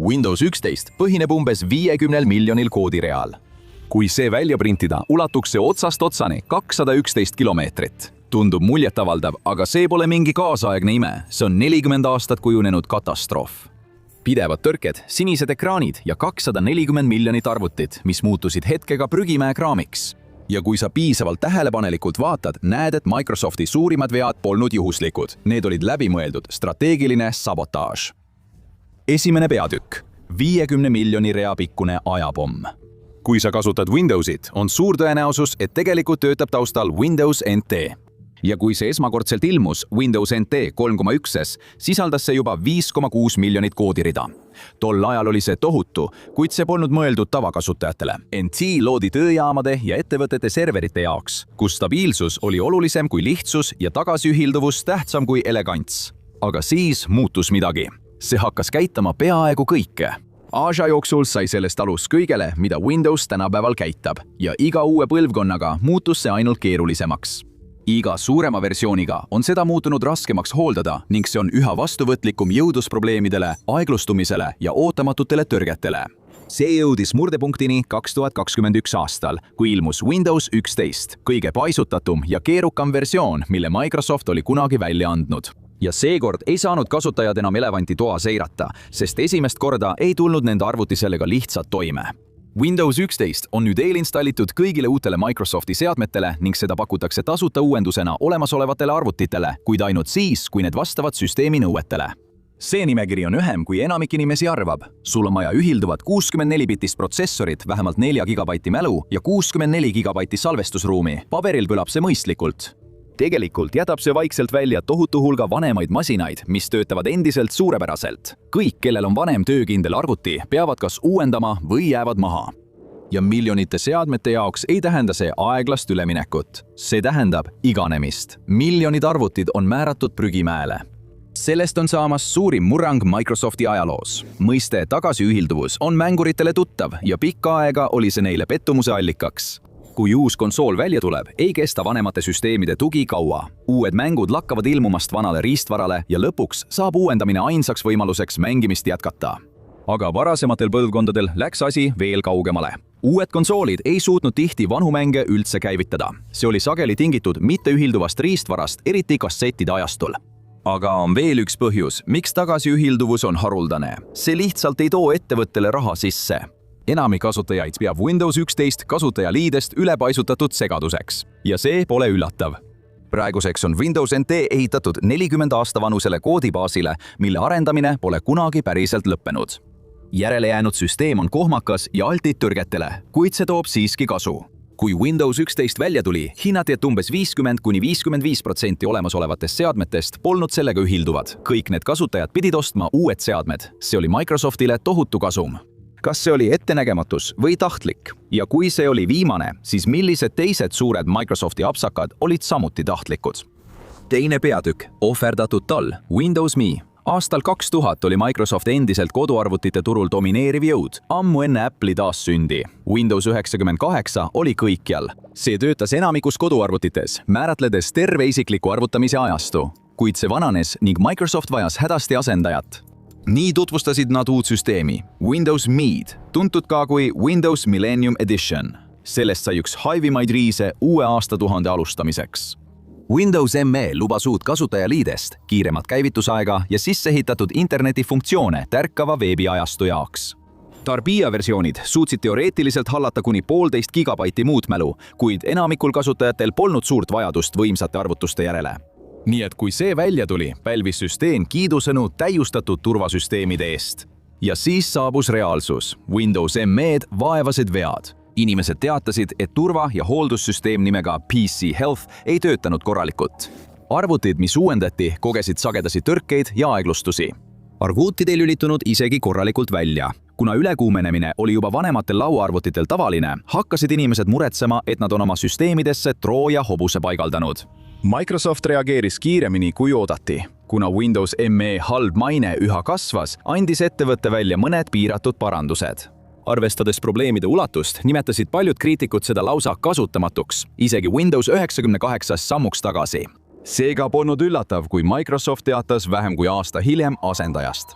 Windows 11 põhineb umbes 50 miljonil koodireal. Kui see välja printida, ulatuks see otsast otsani 211 kilomeetrit. Tundub muljetavaldav, aga see pole mingi kaasaegne ime, see on 40 aastat kujunenud katastroof. Pidevad tõrked, sinised ekraanid ja 240 miljonit arvutit, mis muutusid hetkega prügimäe kraamiks. Ja kui sa piisavalt tähelepanelikult vaatad, näed, et Microsofti suurimad vead polnud juhuslikud. Need olid läbimõeldud strateegiline sabotaaž. Esimene peatükk. 50 miljoni rea pikkune ajapomm. Kui sa kasutad Windowsit, on suur tõenäosus, et tegelikult töötab taustal Windows NT. Ja kui see esmakordselt ilmus Windows NT 3.1-s, sisaldas see juba 5,6 miljonit koodirida. Tol ajal oli see tohutu, kuid see polnud mõeldud tavakasutajatele. NT loodi tööjaamade ja ettevõtete serverite jaoks, kus stabiilsus oli olulisem kui lihtsus ja tagasiühilduvus tähtsam kui elegants. Aga siis muutus midagi. See hakkas käitama peaaegu kõike. Aja jooksul sai sellest alus kõigele, mida Windows tänapäeval käitab, ja iga uue põlvkonnaga muutus see ainult keerulisemaks. Iga suurema versiooniga on seda muutunud raskemaks hooldada ning see on üha vastuvõtlikum jõudlusprobleemidele, aeglustumisele ja ootamatutele tõrgetele. See jõudis murdepunktini 2021 aastal, kui ilmus Windows 11, kõige paisutatum ja keerukam versioon, mille Microsoft oli kunagi välja andnud. Ja seekord ei saanud kasutajad enam elevanti toa seirata, sest esimest korda ei tulnud nende arvuti sellega lihtsalt toime. Windows 11 on nüüd eelinstallitud kõigile uutele Microsofti seadmetele ning seda pakutakse tasuta uuendusena olemasolevatele arvutitele, kuid ainult siis, kui need vastavad süsteemi nõuetele. See nimekiri on ühem, kui enamik inimesi arvab. Sul on vaja ühilduvat 64-bitist protsessorit, vähemalt 4 GB mälu ja 64 GB salvestusruumi. Paberil kõlab see mõistlikult. Tegelikult jätab see vaikselt välja tohutu hulga vanemaid masinaid, mis töötavad endiselt suurepäraselt. Kõik, kellel on vanem töökindel arvuti, peavad kas uuendama või jäävad maha. Ja miljonite seadmete jaoks ei tähenda see aeglast üleminekut. See tähendab iganemist. Miljonid arvutid on määratud prügimäele. Sellest on saamas suurim murrang Microsofti ajaloos. Mõiste tagasiühilduvus on mänguritele tuttav ja pikka aega oli see neile pettumuse allikaks. Kui uus konsool välja tuleb, ei kesta vanemate süsteemide tugi kaua. Uued mängud lakkavad ilmumast vanale riistvarale ja lõpuks saab uuendamine ainsaks võimaluseks mängimist jätkata. Aga varasematel põlvkondadel läks asi veel kaugemale. Uued konsoolid ei suutnud tihti vanu mänge üldse käivitada. See oli sageli tingitud mitteühilduvast riistvarast, eriti kassettide ajastul. Aga on veel üks põhjus, miks tagasiühilduvus on haruldane. See lihtsalt ei too ettevõttele raha sisse. Enamik kasutajaid peab Windows 11 kasutajaliidest ülepaisutatud segaduseks. Ja see pole üllatav. Praeguseks on Windows NT ehitatud 40 aasta vanusele koodibaasile, mille arendamine pole kunagi päriselt lõppenud. Järele jäänud süsteem on kohmakas ja altid tõrgetele, kuid see toob siiski kasu. Kui Windows 11 välja tuli, hinnati, et umbes 50–55% olemasolevatest seadmetest polnud sellega ühilduvad. Kõik need kasutajad pidid ostma uued seadmed. See oli Microsoftile tohutu kasum. Kas see oli ettenägematus või tahtlik? Ja kui see oli viimane, siis millised teised suured Microsofti apsakad olid samuti tahtlikud? Teine peatükk, ohverdatud tal, Windows Me. Aastal 2000 oli Microsoft endiselt koduarvutite turul domineeriv jõud, ammu enne Apple'i taassündi. Windows 98 oli kõikjal. See töötas enamikus koduarvutites, määratledes terve isikliku arvutamise ajastu, kuid see vananes ning Microsoft vajas hädasti asendajat. Nii tutvustasid nad uut süsteemi, Windows Me'd, tuntud ka kui Windows Millennium Edition. Sellest sai üks haivimaid riise uue aastatuhande alustamiseks. Windows ME lubas uut kasutajaliidest, kiiremat käivitusaega ja sisseehitatud internetifunktsioone tärkava veebiajastu jaoks. Tarbija versioonid suutsid teoreetiliselt hallata kuni 1,5 gigabaiti muutmälu, kuid enamikul kasutajatel polnud suurt vajadust võimsate arvutuste järele. Nii et kui see välja tuli, pälvis süsteem kiidusõnu täiustatud turvasüsteemide eest. Ja siis saabus reaalsus. Windows ME-d vaevasid vead. Inimesed teatasid, et turva- ja hooldussüsteem nimega PC Health ei töötanud korralikult. Arvutid, mis uuendati, kogesid sagedasi tõrkeid ja aeglustusi. Arvutid ei lülitunud isegi korralikult välja. Kuna ülekuumenemine oli juba vanematel lauaarvutitel tavaline, hakkasid inimesed muretsema, et nad on oma süsteemidesse Trooja hobuse paigaldanud. Microsoft reageeris kiiremini kui oodati. Kuna Windows ME halb maine üha kasvas, andis ettevõtte välja mõned piiratud parandused. Arvestades probleemide ulatust, nimetasid paljud kriitikud seda lausa kasutamatuks, isegi Windows 98 sammuks tagasi. Seega polnud üllatav, kui Microsoft teatas vähem kui aasta hiljem asendajast.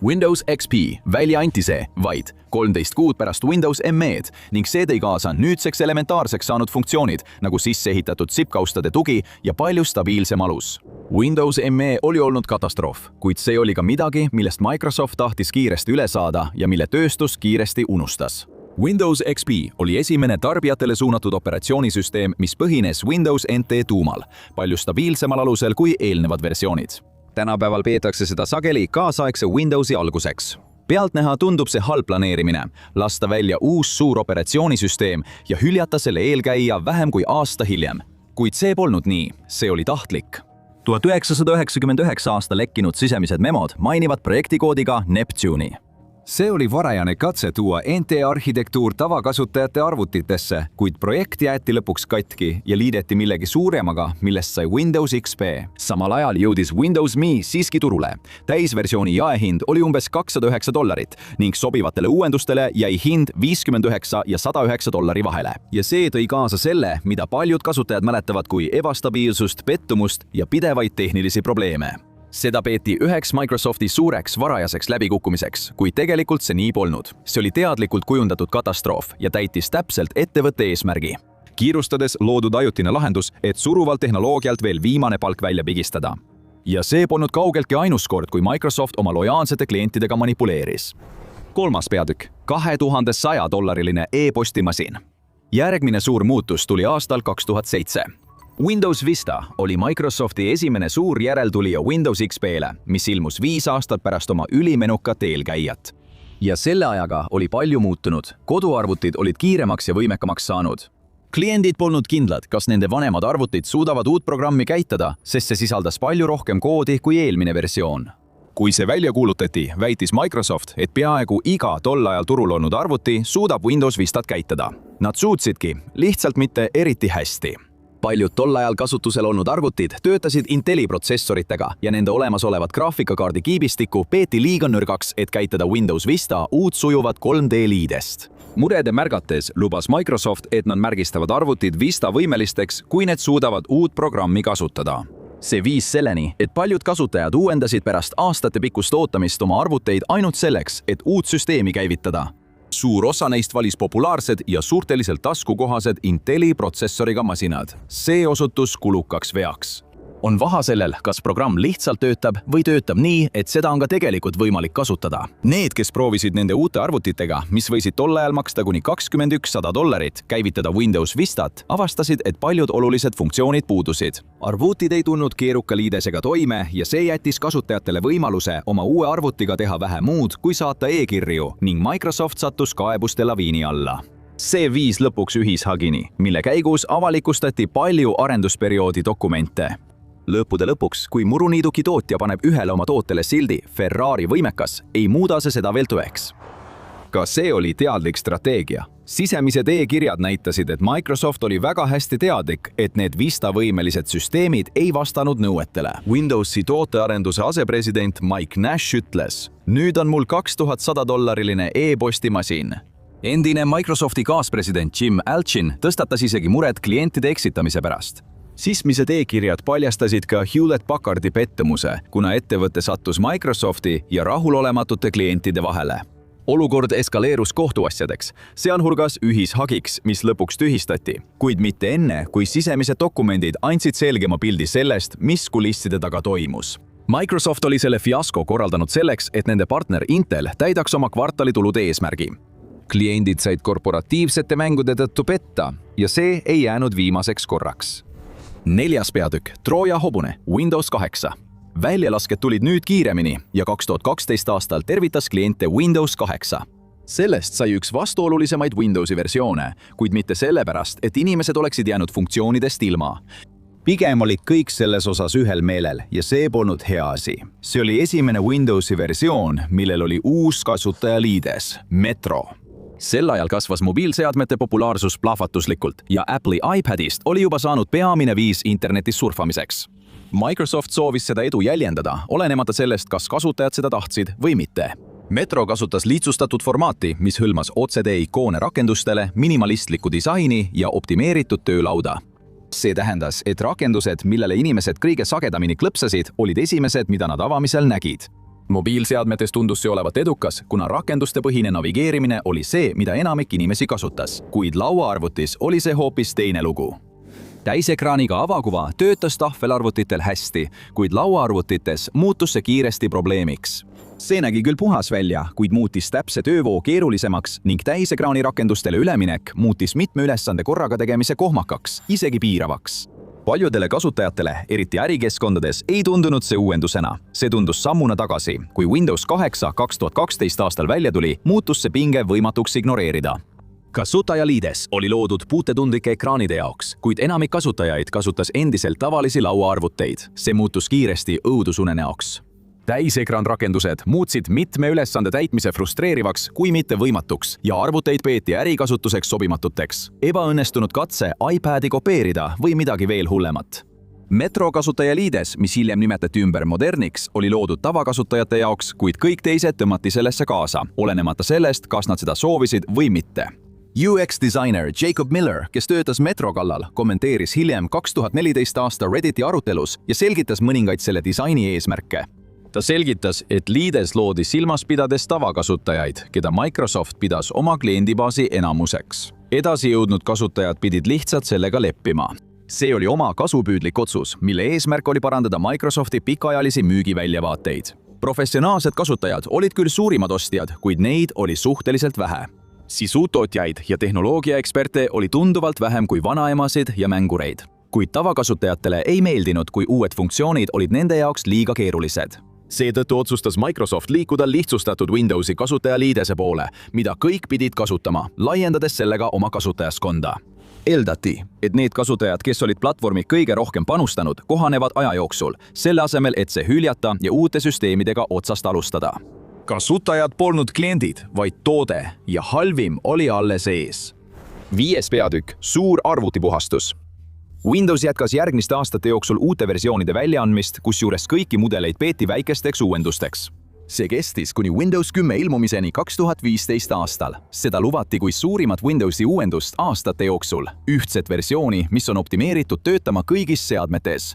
Windows XP välja anti see vaid 13 kuud pärast Windows ME-d ning see tõi kaasa nüüdseks elementaarseks saanud funktsioonid nagu sisseehitatud zip-kaustade tugi ja palju stabiilsem alus. Windows ME oli olnud katastroof, kuid see oli ka midagi, millest Microsoft tahtis kiiresti üle saada ja mille tööstus kiiresti unustas. Windows XP oli esimene tarbijatele suunatud operatsioonisüsteem, mis põhines Windows NT tuumal, palju stabiilsemal alusel kui eelnevad versioonid. Tänapäeval peetakse seda sageli kaasaegse Windowsi alguseks. Pealtnäha tundub see halb planeerimine, lasta välja uus suur operatsioonisüsteem ja hüljata selle eelkäija vähem kui aasta hiljem. Kuid see polnud nii, see oli tahtlik. 1999 aasta lekkinud sisemised memod mainivad projektikoodiga Neptune'i. See oli varajane katse tuua NT-arhitektuur tavakasutajate arvutitesse, kuid projekt jäeti lõpuks katki ja liideti millegi suuremaga, millest sai Windows XP. Samal ajal jõudis Windows ME siiski turule. Täisversiooni jaehind oli umbes $209 ning sobivatele uuendustele jäi hind $59 ja $109 vahele. Ja see tõi kaasa selle, mida paljud kasutajad mäletavad kui ebastabiilsust, pettumust ja pidevaid tehnilisi probleeme. Seda peeti üheks Microsofti suureks varajaseks läbikukkumiseks, kuid tegelikult see nii polnud. See oli teadlikult kujundatud katastroof ja täitis täpselt ettevõtte eesmärgi. Kiirustades loodud ajutine lahendus, et suruvalt tehnoloogialt veel viimane palk välja pigistada. Ja see polnud kaugeltki ainus kord, kui Microsoft oma lojaalsete klientidega manipuleeris. 3. peatükk, $2100 e-postimasin. Järgmine suur muutus tuli aastal 2007. Windows Vista oli Microsofti esimene suur järeltulija Windows XP-le, mis ilmus 5 aastat pärast oma ülimenukat eelkäijat. Ja selle ajaga oli palju muutunud. Koduarvutid olid kiiremaks ja võimekamaks saanud. Kliendid polnud kindlad, kas nende vanemad arvutid suudavad uut programmi käitada, sest see sisaldas palju rohkem koodi kui eelmine versioon. Kui see välja kuulutati, väitis Microsoft, et peaaegu iga tol ajal turul olnud arvuti suudab Windows Vistat käitada. Nad suutsidki, lihtsalt mitte eriti hästi. Paljud tol ajal kasutusel olnud arvutid töötasid Inteli protsessoritega ja nende olemasolevat graafikakaardi kiibistikku peeti liiga nõrgaks, et käitada Windows Vista uut sujuvat 3D-liidest. Murede märgates lubas Microsoft, et nad märgistavad arvutid Vista võimelisteks, kui need suudavad uut programmi kasutada. See viis selleni, et paljud kasutajad uuendasid pärast aastate pikkust ootamist oma arvuteid ainult selleks, et uut süsteemi käivitada. Suur osa neist valis populaarsed ja suhteliselt taskukohased Inteli protsessoriga masinad. See osutus kulukaks veaks. On vaha sellel, kas programm lihtsalt töötab või töötab nii, et seda on ka tegelikult võimalik kasutada. Need, kes proovisid nende uute arvutitega, mis võisid tol ajal maksta kuni $2100, käivitada Windows Vistat, avastasid, et paljud olulised funktsioonid puudusid. Arvutid ei tulnud keeruka liidesega toime ja see jättis kasutajatele võimaluse oma uue arvutiga teha vähe muud, kui saata e-kirju ning Microsoft sattus kaebuste laviini alla. See viis lõpuks ühishagini, mille käigus avalikustati palju arendusperioodi dokumente. Lõppude lõpuks, kui muruniiduki tootja paneb ühele oma tootele sildi Ferrari võimekas, ei muuda see seda veel tõeks. Ka see oli teadlik strateegia. Sisemised e-kirjad näitasid, et Microsoft oli väga hästi teadlik, et need Vista-võimelised süsteemid ei vastanud nõuetele. Windowsi tootearenduse asepresident Mike Nash ütles, nüüd on mul $2100 e-postimasin. Endine Microsofti kaaspresident Jim Alchin tõstatas isegi mured klientide eksitamise pärast. Sismised e-kirjad paljastasid ka Hewlett-Packardi pettumuse, kuna ettevõte sattus Microsofti ja rahulolematute klientide vahele. Olukord eskaleerus kohtuasjadeks, sealhulgas ühishagiks, mis lõpuks tühistati, kuid mitte enne, kui sisemised dokumendid andsid selgema pildi sellest, mis kulisside taga toimus. Microsoft oli selle fiasko korraldanud selleks, et nende partner Intel täidaks oma kvartalitulude eesmärgi. Kliendid said korporatiivsete mängude tõttu petta ja see ei jäänud viimaseks korraks. 4. peatükk, Trooja hobune, Windows 8. Väljalasked tulid nüüd kiiremini ja 2012 aastal tervitas kliente Windows 8. Sellest sai üks vastuolulisemaid Windowsi versioone, kuid mitte sellepärast, et inimesed oleksid jäänud funktsioonidest ilma. Pigem olid kõik selles osas ühel meelel ja see polnud hea asi. See oli esimene Windowsi versioon, millel oli uus kasutajaliides, Metro. Sel ajal kasvas mobiilseadmete populaarsus plahvatuslikult ja Apple'i iPadist oli juba saanud peamine viis internetis surfamiseks. Microsoft soovis seda edu jäljendada, olenemata sellest, kas kasutajad seda tahtsid või mitte. Metro kasutas lihtsustatud formaati, mis hõlmas OCD-ikoone rakendustele, minimalistlikku disaini ja optimeeritud töölauda. See tähendas, et rakendused, millele inimesed kõige sagedamini klõpsasid, olid esimesed, mida nad avamisel nägid. Mobiilseadmetes tundus see olevat edukas, kuna rakendustepõhine navigeerimine oli see, mida enamik inimesi kasutas, kuid lauaarvutis oli see hoopis teine lugu. Täisekraaniga avakuva töötas tahvelarvutitel hästi, kuid lauaarvutites muutus see kiiresti probleemiks. See nägi küll puhas välja, kuid muutis täpse töövoo keerulisemaks ning täisekraani rakendustele üleminek muutis mitme ülesande korraga tegemise kohmakaks, isegi piiravaks. Paljudele kasutajatele, eriti ärikeskkondades, ei tundunud see uuendusena. See tundus sammuna tagasi. Kui Windows 8 2012 aastal välja tuli, muutus see pinge võimatuks ignoreerida. Kasutajaliides oli loodud puutetundlike ekraanide jaoks, kuid enamik kasutajaid kasutas endiselt tavalisi lauaarvuteid. See muutus kiiresti õudusunenäoks. Täisekranrakendused muutsid mitme ülesande täitmise frustreerivaks kui mitte võimatuks ja arvuteid peeti ärikasutuseks sobimatuteks. Ebaõnnestunud katse iPadi kopeerida või midagi veel hullemat. Metro kasutajaliides, mis hiljem nimetati ümber Moderniks, oli loodud tavakasutajate jaoks, kuid kõik teised tõmmati sellesse kaasa, olenemata sellest, kas nad seda soovisid või mitte. UX-designer Jacob Miller, kes töötas Metro kallal, kommenteeris hiljem 2014 aasta Redditi arutelus ja selgitas mõningaid selle disaini eesmärke. Ta selgitas, et liides loodi silmas pidades tavakasutajaid, keda Microsoft pidas oma kliendibaasi enamuseks. Edasi jõudnud kasutajad pidid lihtsalt sellega leppima. See oli oma kasupüüdlik otsus, mille eesmärk oli parandada Microsofti pikaajalisi müügiväljavaateid. Professionaalsed kasutajad olid küll suurimad ostjad, kuid neid oli suhteliselt vähe. Sisutootjaid ja tehnoloogiaeksperte oli tunduvalt vähem kui vanaemasid ja mängureid. Kuid tavakasutajatele ei meeldinud, kui uued funktsioonid olid nende jaoks liiga keerulised. Seetõttu otsustas Microsoft liikuda lihtsustatud Windowsi kasutajaliidese poole, mida kõik pidid kasutama, laiendades sellega oma kasutajaskonda. Eeldati, et need kasutajad, kes olid platvormi kõige rohkem panustanud, kohanevad aja jooksul, selle asemel, et see hüljata ja uute süsteemidega otsast alustada. Kasutajad polnud kliendid, vaid toode ja halvim oli alles ees. 5. peatükk, suur arvutipuhastus. Windows jätkas järgmiste aastate jooksul uute versioonide väljaandmist, kusjuures kõiki mudeleid peeti väikesteks uuendusteks. See kestis kuni Windows 10 ilmumiseni 2015 aastal. Seda lubati kui suurimat Windowsi uuendust aastate jooksul, ühtset versiooni, mis on optimeeritud töötama kõigis seadmetes.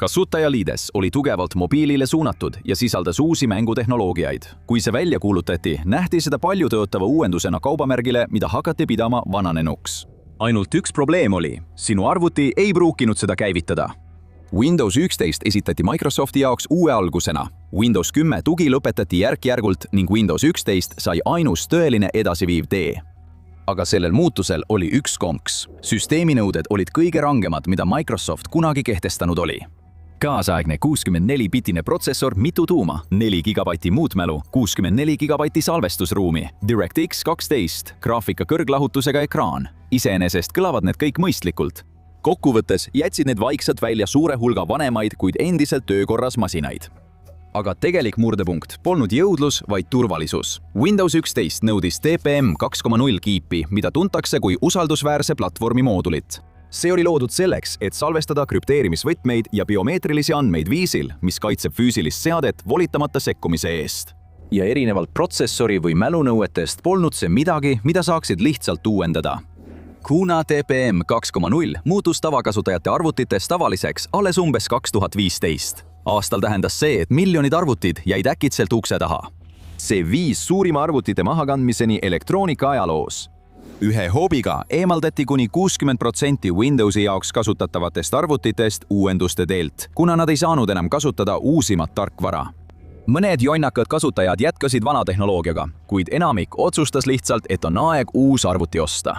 Kasutajaliides oli tugevalt mobiilile suunatud ja sisaldas uusi mängutehnoloogiaid. Kui see välja kuulutati, nähti seda paljutõotava uuendusena kaubamärgile, mida hakati pidama vananenuks. Ainult üks probleem oli, sinu arvuti ei pruukinud seda käivitada. Windows 11 esitati Microsofti jaoks uue algusena. Windows 10 tugi lõpetati järk-järgult ning Windows 11 sai ainus tõeline edasiviiv tee. Aga sellel muutusel oli üks konks. Süsteeminõuded olid kõige rangemad, mida Microsoft kunagi kehtestanud oli. Kaasaegne 64-bitine protsessor, mitu tuuma, 4 GB muutmälu, 64 GB salvestusruumi, DirectX 12, graafika kõrglahutusega ekraan. Iseenesest kõlavad need kõik mõistlikult. Kokkuvõttes jätsid need vaikselt välja suure hulga vanemaid, kuid endiselt töökorras masinaid. Aga tegelik murdepunkt polnud jõudlus, vaid turvalisus. Windows 11 nõudis TPM 2.0 kiipi, mida tuntakse kui usaldusväärse platvormi moodulit. See oli loodud selleks, et salvestada krüpteerimisvõtmeid ja biomeetrilisi andmeid viisil, mis kaitseb füüsilist seadet volitamata sekkumise eest. Ja erinevalt protsessori või mälunõuetest polnud see midagi, mida saaksid lihtsalt uuendada. Kuna TPM 2.0 muutus tavakasutajate arvutites tavaliseks alles umbes 2015. Aastal tähendas see, et miljonid arvutid jäid äkitselt ukse taha. See viis suurima arvutite mahakandmiseni elektroonika ajaloos. Ühe hoobiga eemaldati kuni 60% Windowsi jaoks kasutatavatest arvutitest uuenduste teelt, kuna nad ei saanud enam kasutada uusimat tarkvara. Mõned jonnakad kasutajad jätkasid vana tehnoloogiaga, kuid enamik otsustas lihtsalt, et on aeg uus arvuti osta.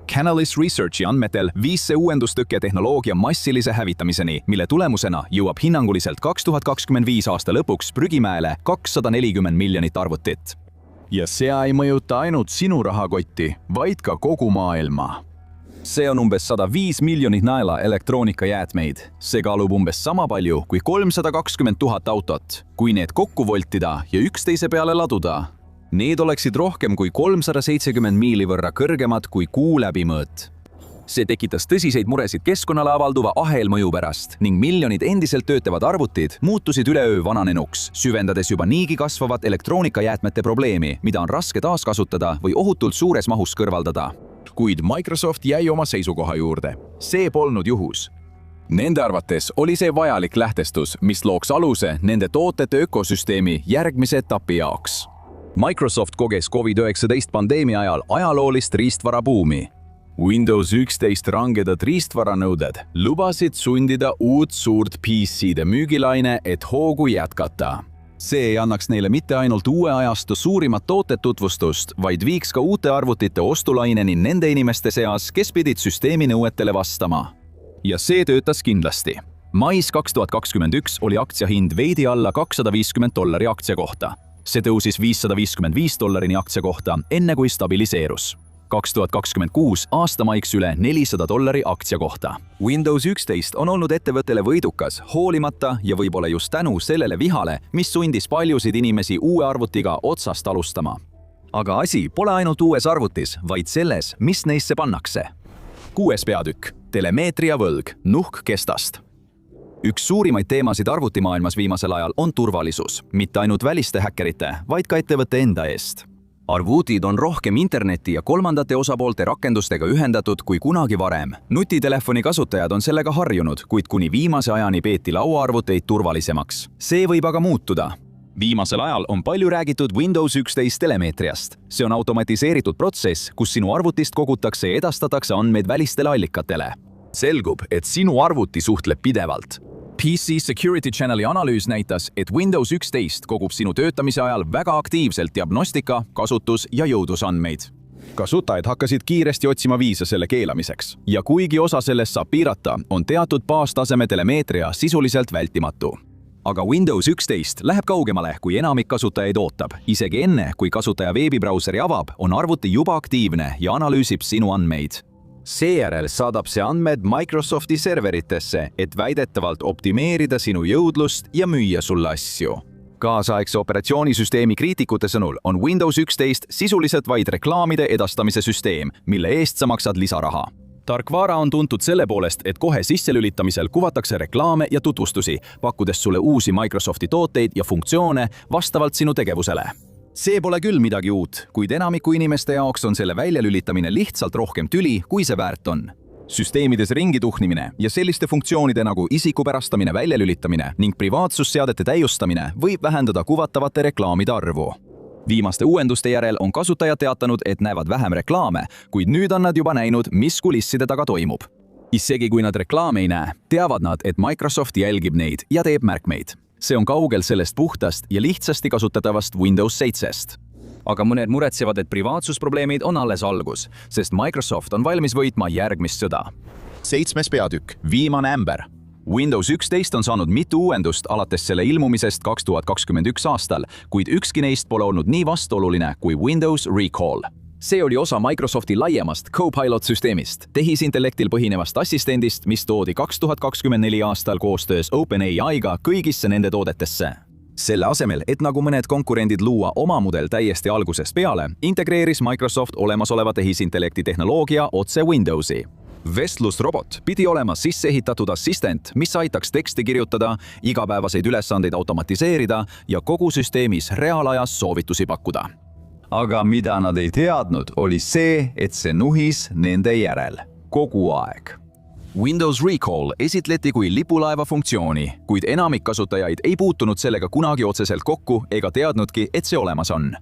Canalys Researchi andmetel viis see uuendustõkke tehnoloogia massilise hävitamiseni, mille tulemusena jõuab hinnanguliselt 2025 aasta lõpuks prügimäele 240 miljonit arvutit. Ja see ei mõjuta ainult sinu rahakotti, vaid ka kogu maailma. See on umbes 105 miljonit naela elektroonikajäätmeid. See kaalub umbes sama palju kui 320 000 autot. Kui need kokku voltida ja üksteise peale laduda, need oleksid rohkem kui 370 miili võrra kõrgemad kui kuu läbimõõt. See tekitas tõsiseid muresid keskkonnale avalduva ahelmõju pärast ning miljonid endiselt töötavad arvutid muutusid üleöö vananenuks, süvendades juba niigi kasvavat elektroonikajäätmete probleemi, mida on raske taaskasutada või ohutult suures mahus kõrvaldada. Kuid Microsoft jäi oma seisukoha juurde. See polnud juhus. Nende arvates oli see vajalik lähtestus, mis looks aluse nende tootete ökosüsteemi järgmise etapi jaoks. Microsoft koges COVID-19 pandeemia ajal ajaloolist riistvarabuumi. Windows 11 rangedad riistvaranõuded lubasid sundida uut suurt PC-de müügilaine, et hoogu jätkata. See ei annaks neile mitte ainult uue ajastu suurimat tootetutvustust, vaid viiks ka uute arvutite ostulaineni nende inimeste seas, kes pidid süsteemi nõuetele vastama. Ja see töötas kindlasti. Mais 2021 oli aktsiahind veidi alla $250 aktsia kohta. See tõusis $555 aktsia kohta, enne kui stabiliseerus. 2026 aasta maiks üle $400 aktsia kohta. Windows 11 on olnud ettevõttele võidukas, hoolimata ja võib-olla just tänu sellele vihale, mis sundis paljusid inimesi uue arvutiga otsast alustama. Aga asi pole ainult uues arvutis, vaid selles, mis neisse pannakse. 6. peatükk. Telemeetria võlg, nuhk kestast. Üks suurimaid teemasid arvutimaailmas viimasel ajal on turvalisus, mitte ainult väliste häkkerite, vaid ka ettevõtte enda eest. Arvutid on rohkem interneti ja kolmandate osapoolte rakendustega ühendatud kui kunagi varem. Nutitelefoni kasutajad on sellega harjunud, kuid kuni viimase ajani peeti lauaarvuteid turvalisemaks. See võib aga muutuda. Viimasel ajal on palju räägitud Windows 11 telemeetriast. See on automatiseeritud protsess, kus sinu arvutist kogutakse ja edastatakse andmeid välistele allikatele. Selgub, et sinu arvuti suhtleb pidevalt. PC Security Channeli analüüs näitas, et Windows 11 kogub sinu töötamise ajal väga aktiivselt diagnostika, kasutus- ja jõudlusandmeid. Kasutajad hakkasid kiiresti otsima viise selle keelamiseks. Ja kuigi osa sellest saab piirata, on teatud baastaseme telemeetria sisuliselt vältimatu. Aga Windows 11 läheb kaugemale, kui enamik kasutajaid ootab. Isegi enne, kui kasutaja veebibrauseri avab, on arvuti juba aktiivne ja analüüsib sinu andmeid. Seejärel saadab see andmed Microsofti serveritesse, et väidetavalt optimeerida sinu jõudlust ja müüa sulle asju. Kaasaegse operatsioonisüsteemi kriitikute sõnul on Windows 11 sisuliselt vaid reklaamide edastamise süsteem, mille eest sa maksad lisaraha. Tarkvara on tuntud selle poolest, et kohe sisselülitamisel kuvatakse reklaame ja tutvustusi, pakkudes sulle uusi Microsofti tooteid ja funktsioone vastavalt sinu tegevusele. See pole küll midagi uut, kuid enamiku inimeste jaoks on selle väljalülitamine lihtsalt rohkem tüli, kui see väärt on. Süsteemides ringi tuhnimine ja selliste funktsioonide nagu isikupärastamine väljalülitamine ning privaatsusseadete täiustamine võib vähendada kuvatavate reklaamide arvu. Viimaste uuenduste järel on kasutajad teatanud, et näevad vähem reklaame, kuid nüüd on nad juba näinud, mis kulisside taga toimub. Isegi kui nad reklaame ei näe, teavad nad, et Microsoft jälgib neid ja teeb märkmeid. See on kaugel sellest puhtast ja lihtsasti kasutatavast Windows 7-st. Aga mõned muretsevad, et privaatsusprobleemid on alles algus, sest Microsoft on valmis võitma järgmist sõda. 7. peatükk. Viimane ämber. Windows 11 on saanud mitu uuendust alates selle ilmumisest 2021 aastal, kuid ükski neist pole olnud nii vastuoluline kui Windows Recall. See oli osa Microsofti laiemast Copilot-süsteemist, tehisintellektil põhinevast assistendist, mis toodi 2024 aastal koostöös OpenAI-ga kõigisse nende toodetesse. Selle asemel, et nagu mõned konkurendid luua oma mudel täiesti algusest peale, integreeris Microsoft olemasoleva tehisintellekti tehnoloogia otse Windowsi. Vestlusrobot pidi olema sisseehitatud assistent, mis aitaks teksti kirjutada, igapäevaseid ülesandeid automatiseerida ja kogu süsteemis reaalajas soovitusi pakkuda. Aga mida nad ei teadnud, oli see, et see nuhis nende järel. Kogu aeg. Windows Recall esitleti kui lipulaeva funktsiooni, kuid enamik kasutajaid ei puutunud sellega kunagi otseselt kokku ega teadnudki, et see olemas on.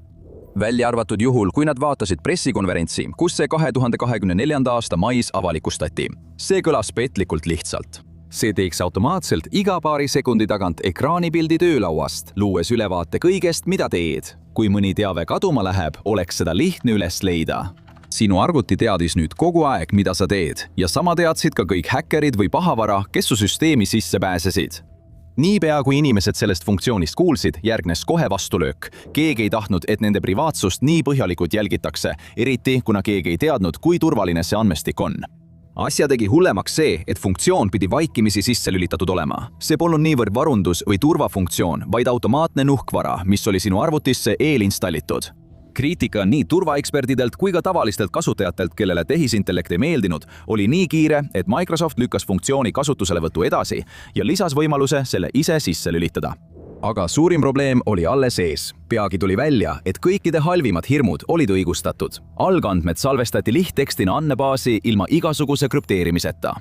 Välja arvatud juhul, kui nad vaatasid pressikonverentsi, kus see 2024. aasta mais avalikustati. See kõlas petlikult lihtsalt. See teeks automaatselt iga paari sekundi tagant ekraanipildi töölauast, luues ülevaate kõigest, mida teed. Kui mõni teave kaduma läheb, oleks seda lihtne üles leida. Sinu arvuti teadis nüüd kogu aeg, mida sa teed, ja sama teadsid ka kõik häkkerid või pahavara, kes su süsteemi sisse pääsesid. Niipea kui inimesed sellest funktsioonist kuulsid, järgnes kohe vastulöök. Keegi ei tahtnud, et nende privaatsust nii põhjalikult jälgitakse, eriti kuna keegi ei teadnud, kui turvaline see andmestik on. Asja tegi hullemaks see, et funktsioon pidi vaikimisi sisse lülitatud olema. See polnud niivõrd varundus- või turvafunktsioon, vaid automaatne nuhkvara, mis oli sinu arvutisse eelinstallitud. Kriitika nii turvaekspertidelt kui ka tavalistelt kasutajatelt, kellele tehisintellekt ei meeldinud, oli nii kiire, et Microsoft lükkas funktsiooni kasutuselevõttu edasi ja lisas võimaluse selle ise sisse lülitada. Aga suurim probleem oli alles ees. Peagi tuli välja, et kõikide halvimad hirmud olid õigustatud. Algandmed salvestati lihttekstina andmebaasi ilma igasuguse krüpteerimiseta.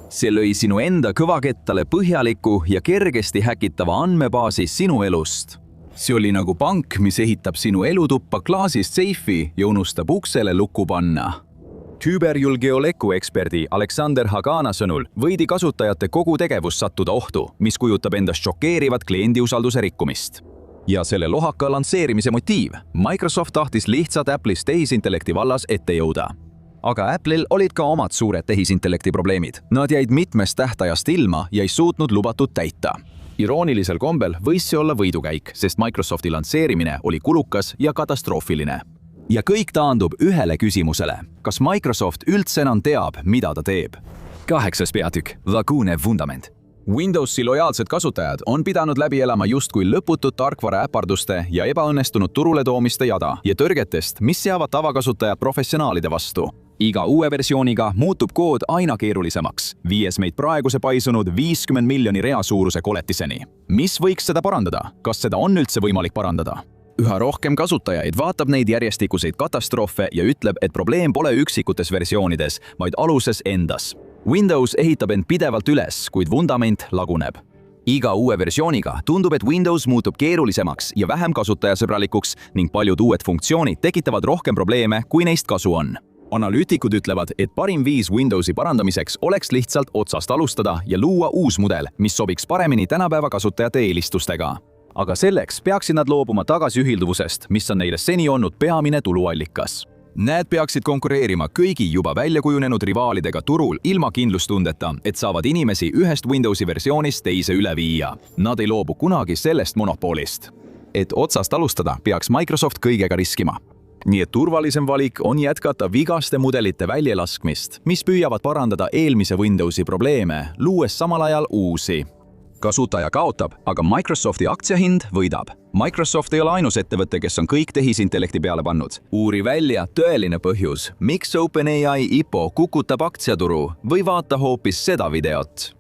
See lõi sinu enda kõvakettale põhjaliku ja kergesti häkitava andmebaasi sinu elust. See oli nagu pank, mis ehitab sinu elutuppa klaasist seifi ja unustab uksele lukku panna. Küberjulgeoleku eksperdi Aleksander Hagana sõnul võidi kasutajate kogu tegevus sattuda ohtu, mis kujutab endast šokeerivat kliendiusalduse rikkumist. Ja selle lohaka lansseerimise motiiv – Microsoft tahtis lihtsalt Apple'is tehisintellekti vallas ette jõuda. Aga Apple'il olid ka omad suured tehisintellekti probleemid. Nad jäid mitmest tähtajast ilma ja ei suutnud lubatud täita. Iroonilisel kombel võis see olla võidukäik, sest Microsofti lansseerimine oli kulukas ja katastroofiline. Ja kõik taandub ühele küsimusele. Kas Microsoft üldse enam teab, mida ta teeb? 8. peatükk. Lagune vundament. Windowsi lojaalsed kasutajad on pidanud läbi elama justkui lõputud tarkvara äparduste ja ebaõnnestunud turule toomiste jada ja tõrgetest, mis seavad tavakasutajad professionaalide vastu. Iga uue versiooniga muutub kood aina keerulisemaks, viies meid praeguse paisunud 50 miljoni rea suuruse koletiseni. Mis võiks seda parandada? Kas seda on üldse võimalik parandada? Üha rohkem kasutajaid vaatab neid järjestikuseid katastroofe ja ütleb, et probleem pole üksikutes versioonides, vaid aluses endas. Windows ehitab end pidevalt üles, kuid vundament laguneb. Iga uue versiooniga tundub, et Windows muutub keerulisemaks ja vähem kasutajasõbralikuks ning paljud uued funktsioonid tekitavad rohkem probleeme, kui neist kasu on. Analüütikud ütlevad, et parim viis Windowsi parandamiseks oleks lihtsalt otsast alustada ja luua uus mudel, mis sobiks paremini tänapäeva kasutajate eelistustega. Aga selleks peaksid nad loobuma tagasiühilduvusest, mis on neile seni olnud peamine tuluallikas. Need peaksid konkureerima kõigi juba välja kujunenud rivaalidega turul ilma kindlustundeta, et saavad inimesi ühest Windowsi versioonist teise üle viia. Nad ei loobu kunagi sellest monopolist. Et otsast alustada, peaks Microsoft kõigega riskima. Nii et turvalisem valik on jätkata vigaste mudelite väljalaskmist, mis püüavad parandada eelmise Windowsi probleeme, luues samal ajal uusi. Kasutaja kaotab, aga Microsofti aktsiahind võidab. Microsoft ei ole ainus ettevõte, kes on kõik tehisintellekti peale pannud. Uuri välja tõeline põhjus, miks OpenAI IPO kukutab aktsiaturu või vaata hoopis seda videot.